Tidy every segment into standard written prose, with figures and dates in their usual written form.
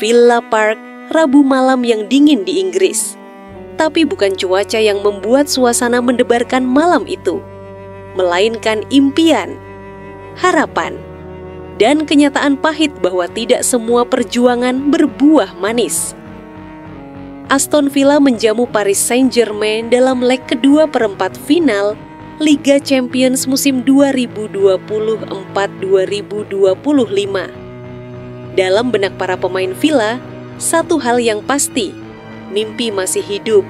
Villa Park, Rabu malam yang dingin di Inggris. Tapi bukan cuaca yang membuat suasana mendebarkan malam itu, melainkan impian, harapan, dan kenyataan pahit bahwa tidak semua perjuangan berbuah manis. Aston Villa menjamu Paris Saint-Germain dalam leg kedua perempat final Liga Champions musim 2024-2025. Dalam benak para pemain Villa, satu hal yang pasti, mimpi masih hidup.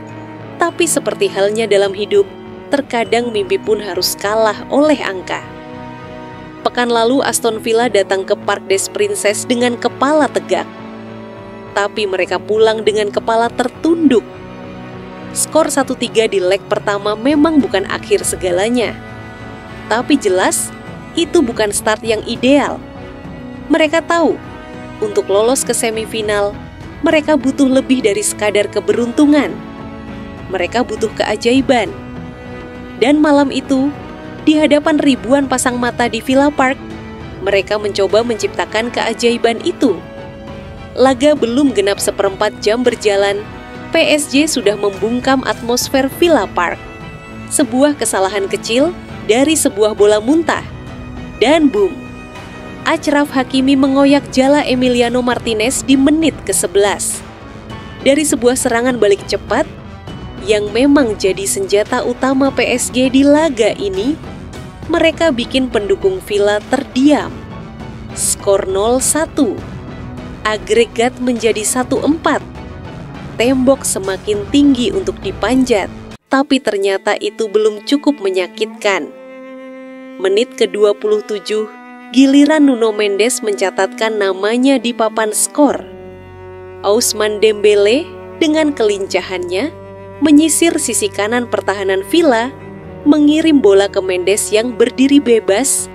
Tapi seperti halnya dalam hidup, terkadang mimpi pun harus kalah oleh angka. Pekan lalu Aston Villa datang ke Parc des Princes dengan kepala tegak. Tapi mereka pulang dengan kepala tertunduk. Skor 1-3 di leg pertama memang bukan akhir segalanya. Tapi jelas, itu bukan start yang ideal. Mereka tahu, untuk lolos ke semifinal, mereka butuh lebih dari sekadar keberuntungan. Mereka butuh keajaiban. Dan malam itu, di hadapan ribuan pasang mata di Villa Park, mereka mencoba menciptakan keajaiban itu. Laga belum genap seperempat jam berjalan, PSG sudah membungkam atmosfer Villa Park. Sebuah kesalahan kecil dari sebuah bola muntah. Dan boom! Achraf Hakimi mengoyak jala Emiliano Martinez di menit ke-11. Dari sebuah serangan balik cepat, yang memang jadi senjata utama PSG di laga ini, mereka bikin pendukung Villa terdiam. Skor 0-1. Agregat menjadi 1-4. Tembok semakin tinggi untuk dipanjat, tapi ternyata itu belum cukup menyakitkan. Menit ke-27, giliran Nuno Mendes mencatatkan namanya di papan skor. Ousmane Dembélé dengan kelincahannya menyisir sisi kanan pertahanan Villa, mengirim bola ke Mendes yang berdiri bebas.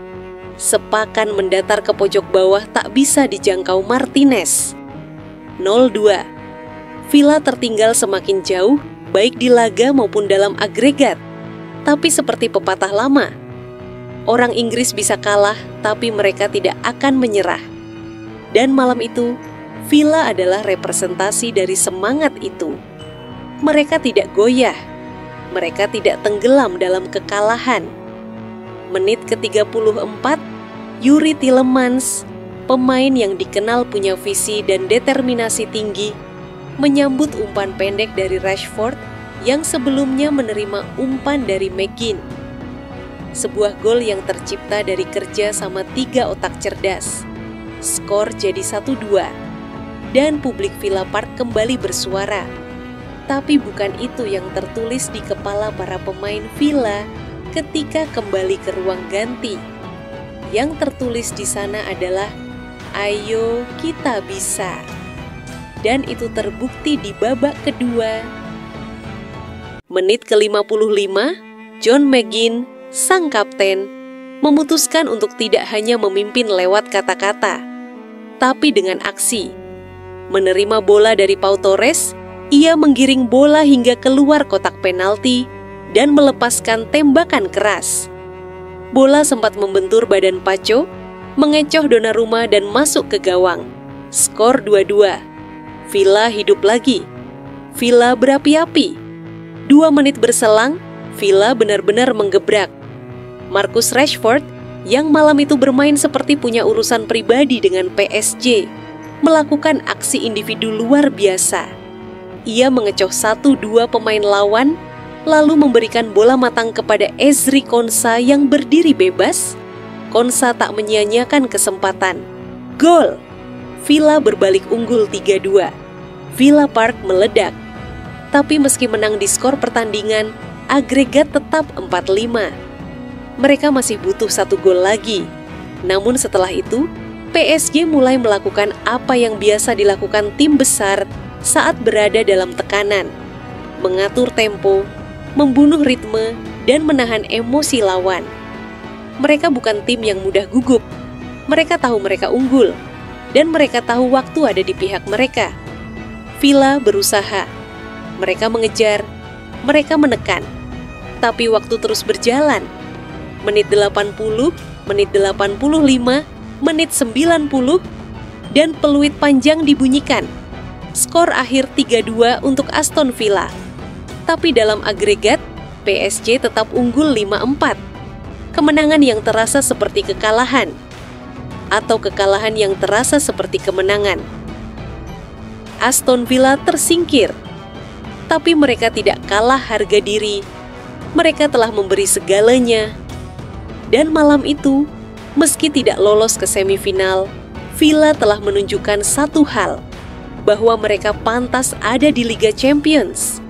Sepakan mendatar ke pojok bawah tak bisa dijangkau Martinez. 0-2. Villa tertinggal semakin jauh, baik di laga maupun dalam agregat. Tapi seperti pepatah lama, orang Inggris bisa kalah, tapi mereka tidak akan menyerah. Dan malam itu, Villa adalah representasi dari semangat itu. Mereka tidak goyah, mereka tidak tenggelam dalam kekalahan. Menit ke-34, Yuri Tielemans, pemain yang dikenal punya visi dan determinasi tinggi, menyambut umpan pendek dari Rashford yang sebelumnya menerima umpan dari McGinn. Sebuah gol yang tercipta dari kerja sama 3 otak cerdas. Skor jadi 1-2. Dan publik Villa Park kembali bersuara. Tapi bukan itu yang tertulis di kepala para pemain Villa ketika kembali ke ruang ganti. Yang tertulis di sana adalah, "Ayo kita bisa." Dan itu terbukti di babak kedua. Menit ke-55, John McGinn, sang kapten, memutuskan untuk tidak hanya memimpin lewat kata-kata, tapi dengan aksi. Menerima bola dari Pau Torres, ia menggiring bola hingga keluar kotak penalti dan melepaskan tembakan keras. Bola sempat membentur badan Pacho, mengecoh Donnarumma dan masuk ke gawang. Skor 2-2. Villa hidup lagi. Villa berapi-api. 2 menit berselang, Villa benar-benar menggebrak. Marcus Rashford, yang malam itu bermain seperti punya urusan pribadi dengan PSG, melakukan aksi individu luar biasa. Ia mengecoh 1-2 pemain lawan, lalu memberikan bola matang kepada Ezri Konsa yang berdiri bebas. Konsa tak menyia-nyiakan kesempatan. Gol! Villa berbalik unggul 3-2. Villa Park meledak. Tapi meski menang di skor pertandingan, agregat tetap 4-5. Mereka masih butuh 1 gol lagi. Namun setelah itu, PSG mulai melakukan apa yang biasa dilakukan tim besar saat berada dalam tekanan. Mengatur tempo, membunuh ritme, dan menahan emosi lawan. Mereka bukan tim yang mudah gugup. Mereka tahu mereka unggul, dan mereka tahu waktu ada di pihak mereka. Villa berusaha. Mereka mengejar, mereka menekan. Tapi waktu terus berjalan. Menit 80, menit 85, menit 90, dan peluit panjang dibunyikan. Skor akhir 3-2 untuk Aston Villa. Tapi dalam agregat, PSG tetap unggul 5-4. Kemenangan yang terasa seperti kekalahan, atau kekalahan yang terasa seperti kemenangan. Aston Villa tersingkir, tapi mereka tidak kalah harga diri. Mereka telah memberi segalanya. Dan malam itu, meski tidak lolos ke semifinal, Villa telah menunjukkan satu hal, bahwa mereka pantas ada di Liga Champions.